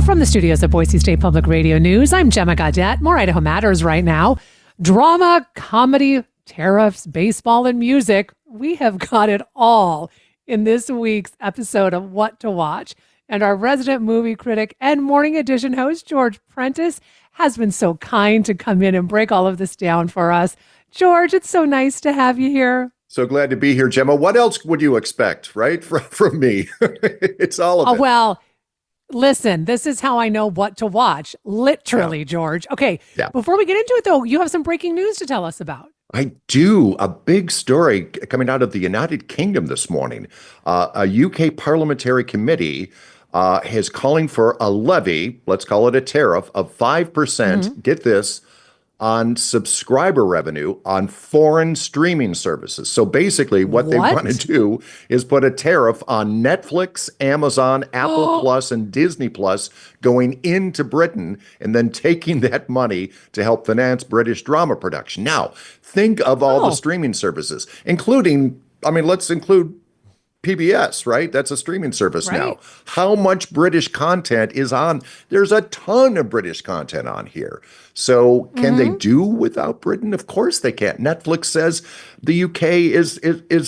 From the studios of Boise State Public Radio News, I'm Gemma Gaudette. More Idaho Matters right now. Drama, comedy, tariffs, baseball, and music. We have got it all in this week's episode of What to Watch. And our resident movie critic and Morning Edition host, George Prentice, has been so kind to come in and break all of this down for us. George, it's so nice to have you here. So glad to be here, Gemma. What else would you expect, right, from me? It's all of it. Well, listen, this is how I know what to watch. Literally, George. Okay, Before we get into it, though, you have some breaking news to tell us about. I do. A big story coming out of the United Kingdom this morning. A UK parliamentary committee is calling for a levy, let's call it a tariff, of 5%, get this, on subscriber revenue on foreign streaming services. So basically what they want to do is put a tariff on Netflix, Amazon, Apple Plus, and Disney Plus going into Britain and then taking that money to help finance British drama production. Now, think of all the streaming services, including, let's include PBS, right? That's a streaming service now. How much British content is on? There's a ton of British content on here. So can they do without Britain? Of course they can. Netflix says the UK is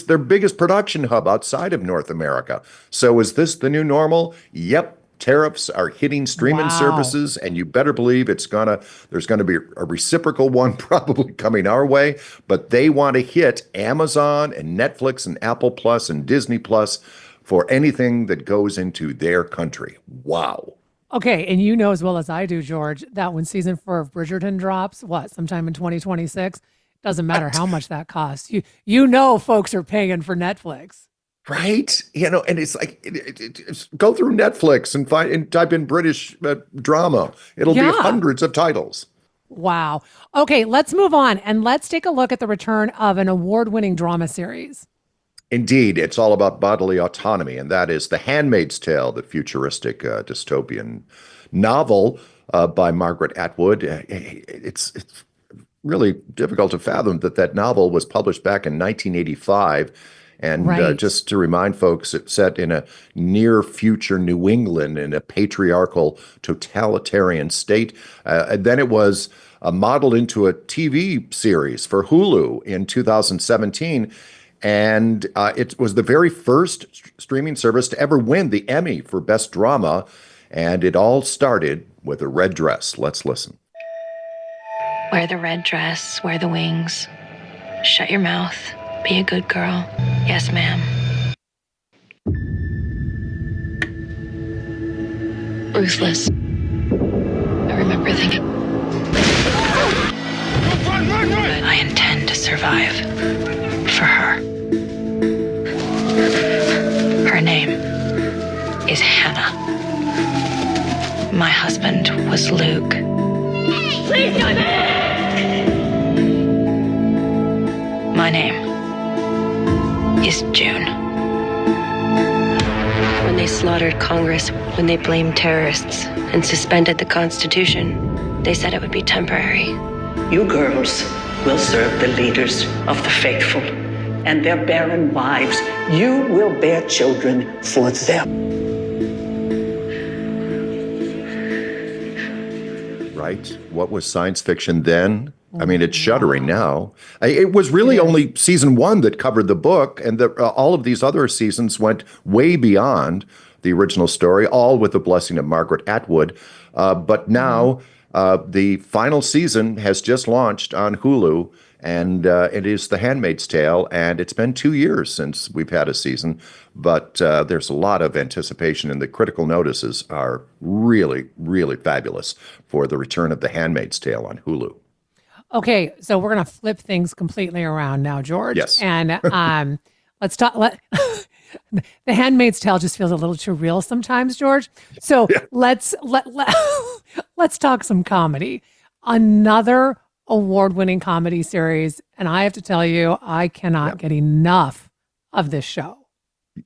their biggest production hub outside of North America. So is this the new normal? Yep. Tariffs are hitting streaming services, and you better believe there's gonna be a reciprocal one probably coming our way. But they want to hit Amazon and Netflix and Apple Plus and Disney Plus for anything that goes into their country. Wow. Okay, and you know as well as I do, George, that when season 4 of Bridgerton drops, sometime in 2026, doesn't matter how much that costs. You know folks are paying for Netflix. Right? And it's like, go through Netflix and type in British drama. It'll be hundreds of titles. Wow. Okay, let's move on and let's take a look at the return of an award-winning drama series. Indeed, it's all about bodily autonomy, and that is The Handmaid's Tale, the futuristic dystopian novel by Margaret Atwood. It's really difficult to fathom that novel was published back in 1985. And just to remind folks, it's set in a near future New England in a patriarchal totalitarian state. And then it was modeled into a TV series for Hulu in 2017. And it was the very first streaming service to ever win the Emmy for Best Drama. And it all started with a red dress. Let's listen. Wear the red dress, wear the wings, shut your mouth. Be a good girl. Yes, ma'am. Ruthless. I remember thinking, I intend to survive for her. Her name is Hannah. My husband was Luke. Please go back! My name is June. When they slaughtered Congress, when they blamed terrorists and suspended the Constitution, they said it would be temporary. You girls will serve the leaders of the faithful and their barren wives. You will bear children for them. Right? What was science fiction then? It's shuddering now. It was really only season 1 that covered the book, and all of these other seasons went way beyond the original story, all with the blessing of Margaret Atwood. But now the final season has just launched on Hulu, and it is The Handmaid's Tale, and it's been 2 years since we've had a season, but there's a lot of anticipation, and the critical notices are really, really fabulous for the return of The Handmaid's Tale on Hulu. Okay, so we're going to flip things completely around now, George. Yes. And let's talk. The Handmaid's Tale just feels a little too real sometimes, George. So let's talk some comedy. Another award-winning comedy series, and I have to tell you, I cannot get enough of this show.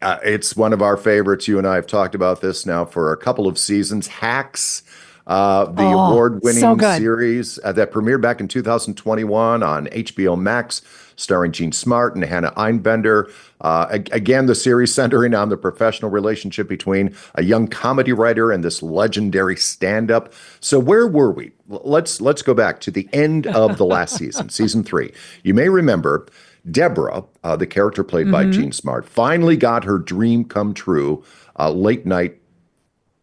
It's one of our favorites. You and I have talked about this now for a couple of seasons. Hacks. The award-winning series that premiered back in 2021 on HBO Max, starring Gene Smart and Hannah Einbender. Again, the series centering on the professional relationship between a young comedy writer and this legendary stand-up. So where were we? Let's go back to the end of the last season, season 3. You may remember Deborah, the character played by Jean Smart, finally got her dream come true, late night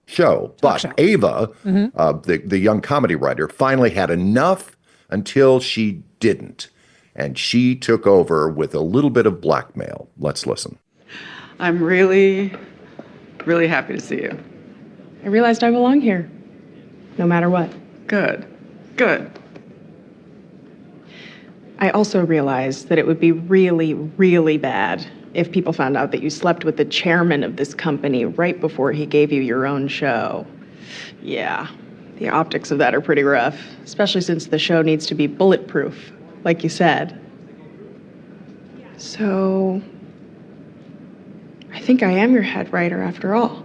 show. But Ava, the young comedy writer, finally had enough until she didn't. And she took over with a little bit of blackmail. Let's listen. I'm really, really happy to see you. I realized I belong here, no matter what. Good. Good. I also realized that it would be really, really bad if people found out that you slept with the chairman of this company right before he gave you your own show. Yeah, the optics of that are pretty rough, especially since the show needs to be bulletproof, like you said. So, I think I am your head writer after all.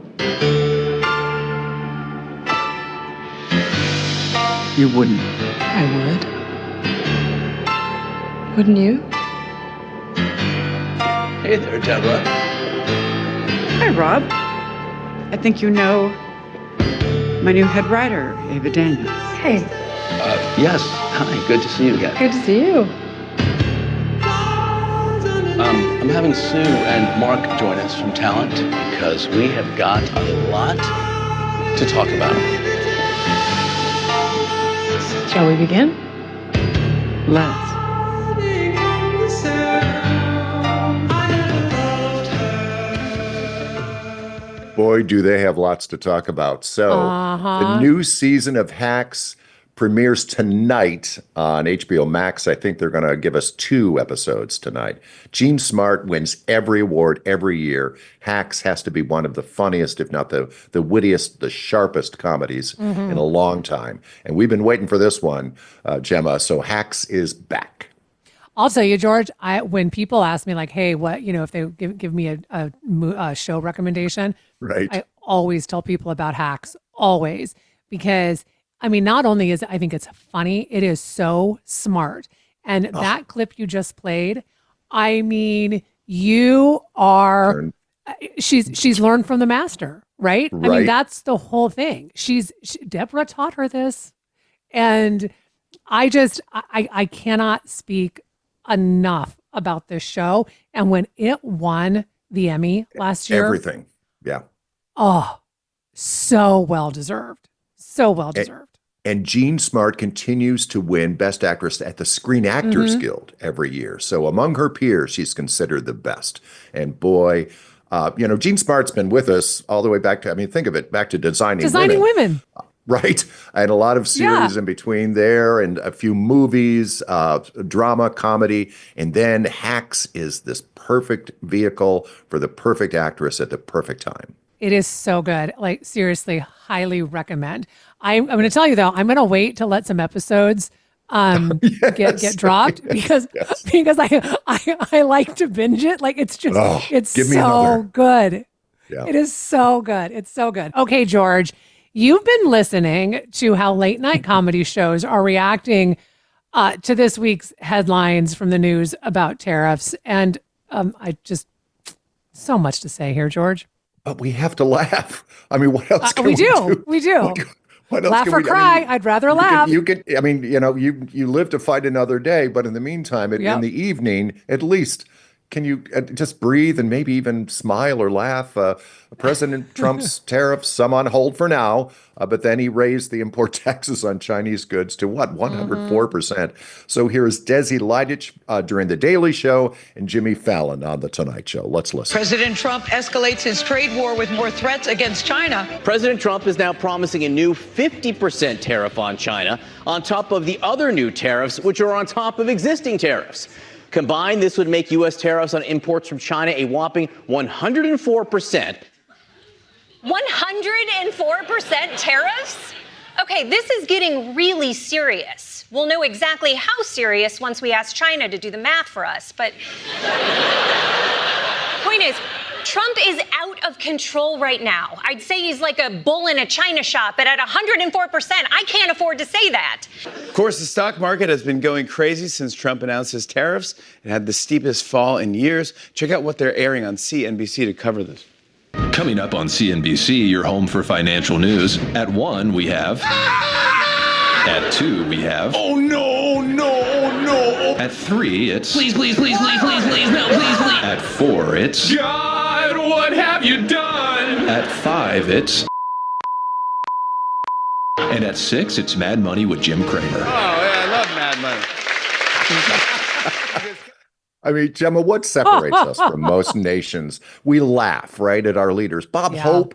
You wouldn't. I would. Wouldn't you? Hey there, Deborah. Hi, Rob. I think you know my new head writer, Ava Daniels. Hey, Yes. Hi. Good to see you again. good to see you. I'm having Sue and Mark join us from Talent because we have got a lot to talk about. Shall we begin? Let's. Boy, do they have lots to talk about. So the new season of Hacks premieres tonight on HBO Max. I think they're going to give us 2 episodes tonight. Jean Smart wins every award every year. Hacks has to be one of the funniest, if not the wittiest, the sharpest comedies in a long time. And we've been waiting for this one, Gemma. So Hacks is back. I'll tell you, George, when people ask me like, hey, what, if they give me a show recommendation, Right. I always tell people about Hacks, always, because I mean, not only is I think it's funny, it is so smart. And that clip you just played, I mean, you are, she's learned from the master, right? I mean, that's the whole thing. Deborah taught her this. And I cannot speak enough about this show. And when it won the Emmy last year. Everything. Yeah. Oh, so well deserved. So well deserved. And Jean Smart continues to win Best Actress at the Screen Actors Guild every year. So among her peers, she's considered the best. And boy, Jean Smart's been with us all the way back to, I mean, think of it, back to Designing Women. Right. And a lot of series in between there and a few movies, drama, comedy. And then Hacks is this perfect vehicle for the perfect actress at the perfect time. It is so good. Like, seriously, highly recommend. I'm going to tell you, though, I'm going to wait to let some episodes get dropped because I like to binge it. Like, it's just, it's so good. Yeah. It is so good. It's so good. Okay, George, you've been listening to how late night comedy shows are reacting to this week's headlines from the news about tariffs. And I just, so much to say here, George. But we have to laugh. I mean, what else can we do? We do. What else laugh or cry. I'd rather laugh. You live to fight another day, but in the meantime, in the evening, at least, can you just breathe and maybe even smile or laugh? President Trump's tariffs, some on hold for now, but then he raised the import taxes on Chinese goods to what? 104%. So here's Desi Lidich during The Daily Show and Jimmy Fallon on The Tonight Show. Let's listen. President Trump escalates his trade war with more threats against China. President Trump is now promising a new 50% tariff on China on top of the other new tariffs, which are on top of existing tariffs. Combined, this would make U.S. tariffs on imports from China a whopping 104%. 104% tariffs? Okay, this is getting really serious. We'll know exactly how serious once we ask China to do the math for us. But point is, Trump is out of control right now. I'd say he's like a bull in a china shop, but at 104%, I can't afford to say that. Of course, the stock market has been going crazy since Trump announced his tariffs. It had the steepest fall in years. Check out what they're airing on CNBC to cover this. Coming up on CNBC, your home for financial news. At 1, we have... At 2, we have... Oh, no, no, no. At 3, it's... Please, please, please, please, please, please, no, please, please. At 4, it's... God, what have you done? At 5, it's... And at 6, it's Mad Money with Jim Cramer. Oh, yeah, I love Mad Money. I mean, Gemma, what separates us from most nations? We laugh, right, at our leaders. Bob Hope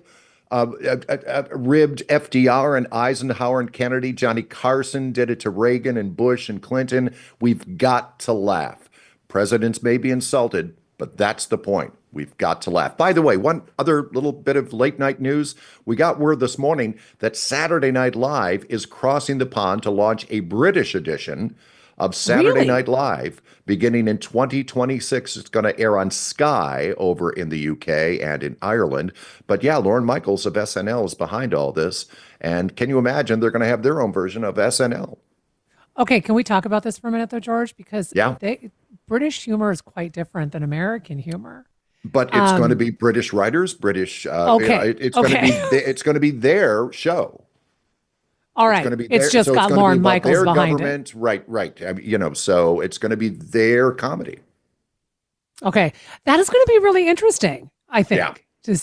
ribbed FDR and Eisenhower and Kennedy. Johnny Carson did it to Reagan and Bush and Clinton. We've got to laugh. Presidents may be insulted, but that's the point. We've got to laugh. By the way, one other little bit of late night news. We got word this morning that Saturday Night Live is crossing the pond to launch a British edition of Saturday Night Live beginning in 2026. It's going to air on Sky over in the UK and in Ireland. But yeah, Lorne Michaels of SNL is behind all this. And can you imagine they're going to have their own version of SNL? Okay, can we talk about this for a minute though, George? Because yeah. British humor is quite different than American humor. But it's going to be British writers, British. It's going to be their show. All right. It's just got Lorne Michaels behind it. Right. I mean, so it's going to be their comedy. Okay. That is going to be really interesting, I think. Yeah.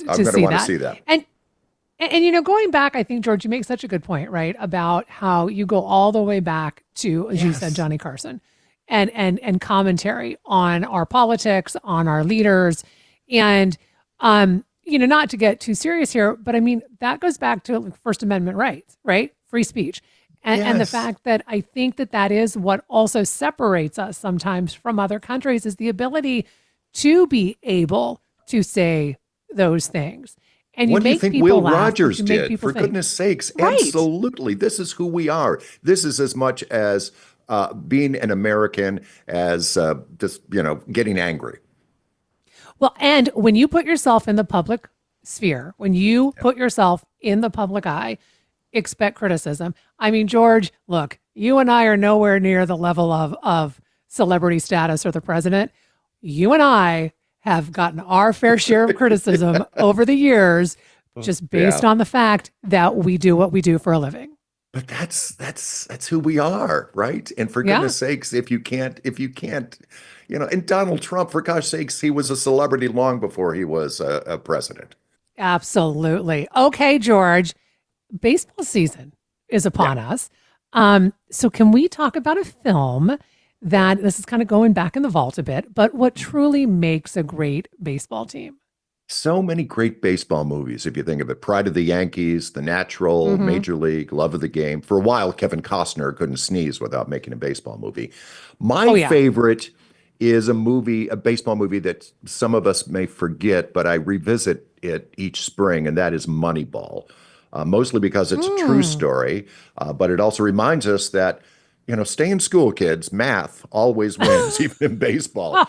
I'm going to want to see that. And going back, I think, George, you make such a good point, right? About how you go all the way back to, as you said, Johnny Carson and commentary on our politics, on our leaders. And, not to get too serious here, but I mean, that goes back to First Amendment rights, right? Free speech. And the fact that I think that is what also separates us sometimes from other countries is the ability to be able to say those things. And what do you think Will Rogers did? For goodness sakes, right. Absolutely. This is who we are. This is as much as being an American as just, getting angry. Well, and when you put yourself in the public sphere, when you put yourself in the public eye, expect criticism. I mean, George, look, you and I are nowhere near the level of celebrity status or the president. You and I have gotten our fair share of criticism over the years, just based on the fact that we do what we do for a living. But that's who we are, right? And for goodness sakes, if you can't, and Donald Trump, for gosh sakes, he was a celebrity long before he was a president. Absolutely. Okay, George, baseball season is upon us. So can we talk about a film that, this is kind of going back in the vault a bit, but what truly makes a great baseball team? So many great baseball movies, if you think of it. Pride of the Yankees, The Natural, Major League, Love of the Game. For a while, Kevin Costner couldn't sneeze without making a baseball movie. My favorite is a baseball movie that some of us may forget, but I revisit it each spring, and that is Moneyball. Mostly because it's a true story, but it also reminds us that, stay in school, kids. Math always wins, even in baseball.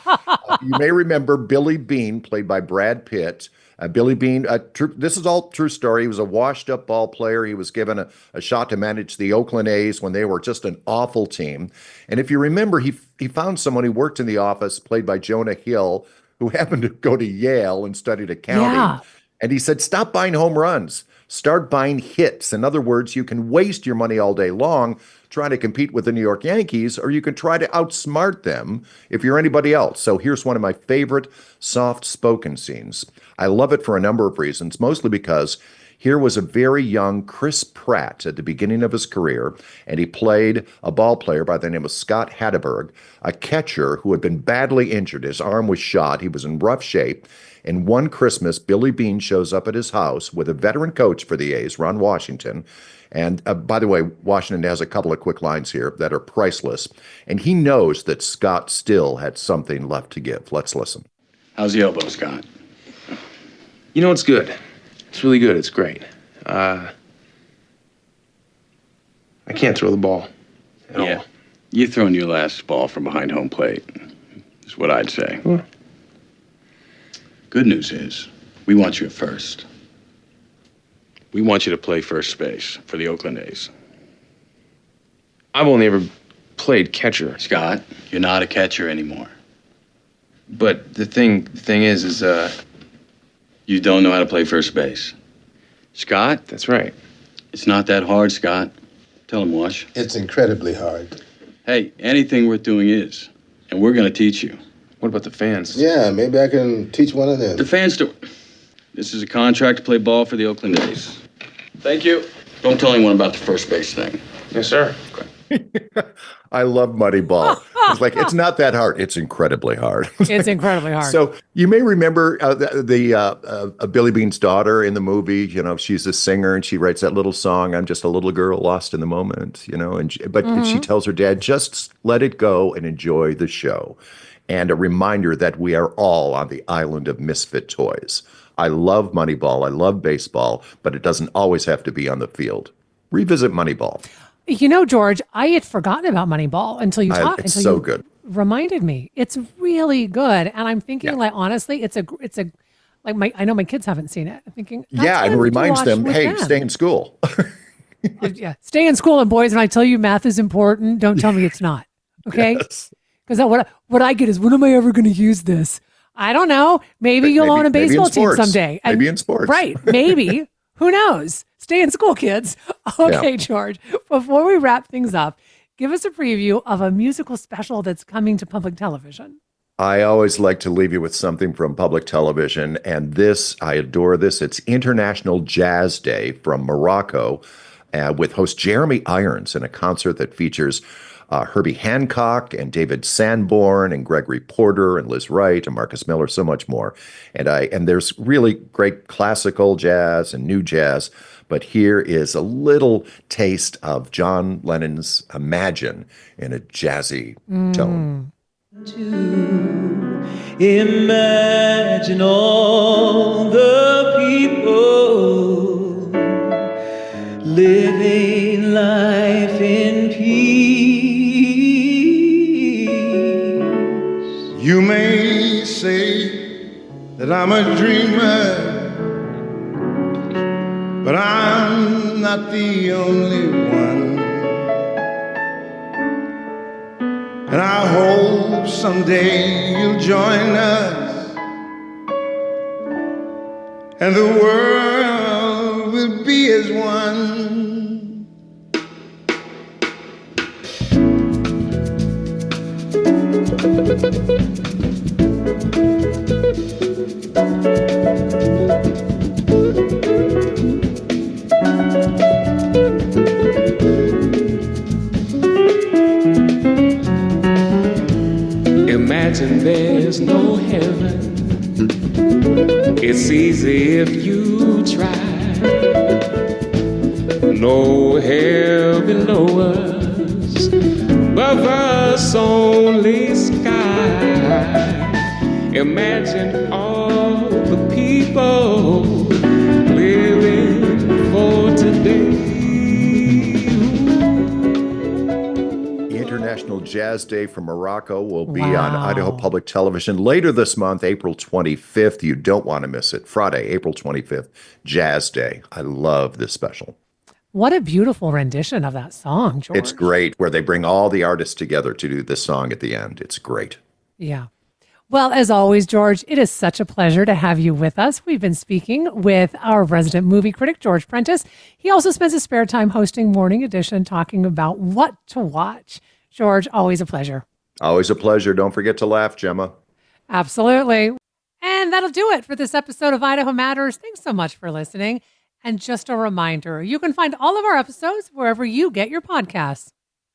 You may remember Billy Beane, played by Brad Pitt. Billy Beane, this is all true story. He was a washed-up ball player. He was given a shot to manage the Oakland A's when they were just an awful team. And if you remember, he found someone who worked in the office, played by Jonah Hill, who happened to go to Yale and studied accounting. Yeah. And he said, stop buying home runs. Start buying hits. In other words, you can waste your money all day long trying to compete with the New York Yankees, or you can try to outsmart them if you're anybody else. So here's one of my favorite soft-spoken scenes. I love it for a number of reasons, mostly because here was a very young Chris Pratt at the beginning of his career, and he played a ball player by the name of Scott Hatteberg, a catcher who had been badly injured. His arm was shot. He was in rough shape. And one Christmas, Billy Beane shows up at his house with a veteran coach for the A's, Ron Washington. And by the way, Washington has a couple of quick lines here that are priceless. And he knows that Scott still had something left to give. Let's listen. How's the elbow, Scott? It's good. It's really good. It's great. I can't throw the ball at all. You throwing your last ball from behind home plate is what I'd say. Well, Good news is, we want you at first. We want you to play first base for the Oakland A's. I've only ever played catcher. Scott, you're not a catcher anymore. But the thing is, You don't know how to play first base. Scott? That's right. It's not that hard, Scott. Tell him, Wash. It's incredibly hard. Hey, anything worth doing is. And we're going to teach you. What about the fans? Yeah, maybe I can teach one of them. The fans do. This is a contract to play ball for the Oakland A's. Thank you. Don't tell anyone about the first base thing. Yes, sir. I love Moneyball. It's like, it's not that hard. It's incredibly hard. It's incredibly hard. So you may remember Billy Bean's daughter in the movie. You know, she's a singer and she writes that little song, "I'm just a little girl lost in the moment," you know, but she tells her dad, just let it go and enjoy the show. And a reminder that we are all on the island of misfit toys. I love Moneyball. I love baseball, but it doesn't always have to be on the field. Revisit Moneyball. You know, George, I had forgotten about Moneyball until you talked. It's so good. Reminded me. It's really good, and I'm thinking, like, honestly, it's a like I know my kids haven't seen it. I'm thinking, yeah, and it reminds them, hey, stay in school. Yeah, stay in school, and boys, when I tell you math is important, don't tell me it's not. Okay, because what I get is, when am I ever going to use this? I don't know. Maybe you'll own a baseball team someday. Maybe in sports. Right. Maybe. Who knows? Stay in school, kids. Okay, yeah. George, before we wrap things up, give us a preview of a musical special that's coming to public television. I always like to leave you with something from public television, and this, I adore this. It's International Jazz Day from Morocco with host Jeremy Irons in a concert that features Herbie Hancock and David Sanborn and Gregory Porter and Liz Wright and Marcus Miller, so much more. And there's really great classical jazz and new jazz, but here is a little taste of John Lennon's Imagine in a jazzy tone. To imagine all the people living life in peace. You may say that I'm a dreamer, but I'm not the only one. And I hope someday you'll join us, and the world will be as one. Imagine there's no heaven. It's easy if you try. No hell below us, above us only sky. Imagine all the people living for today. International Jazz Day from Morocco will be on Idaho Public Television later this month, April 25th. You don't want to miss it. Friday, April 25th, Jazz Day. I love this special. What a beautiful rendition of that song, George. It's great, where they bring all the artists together to do this song at the end. It's great. Yeah. Well, as always, George, it is such a pleasure to have you with us. We've been speaking with our resident movie critic, George Prentice. He also spends his spare time hosting Morning Edition, talking about what to watch. George, always a pleasure. Always a pleasure. Don't forget to laugh, Gemma. Absolutely. And that'll do it for this episode of Idaho Matters. Thanks so much for listening. And just a reminder, you can find all of our episodes wherever you get your podcasts.